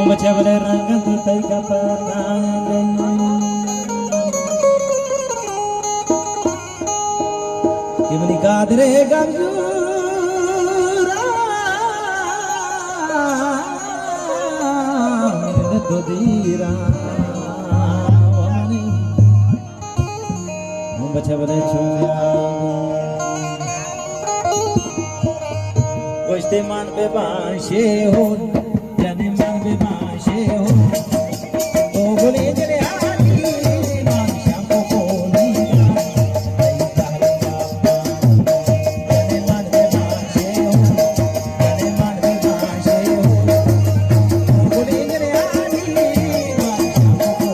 baca belerang tutai kapan Kimani kadre gamjura to dira wani baca bele chumya Goste man be baashe ho jane man be baashe ho o gole jale aani man sham ko niya jane man be baashe ho jane man be baashe ho o gole jale aani man sham ko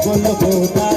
Con lo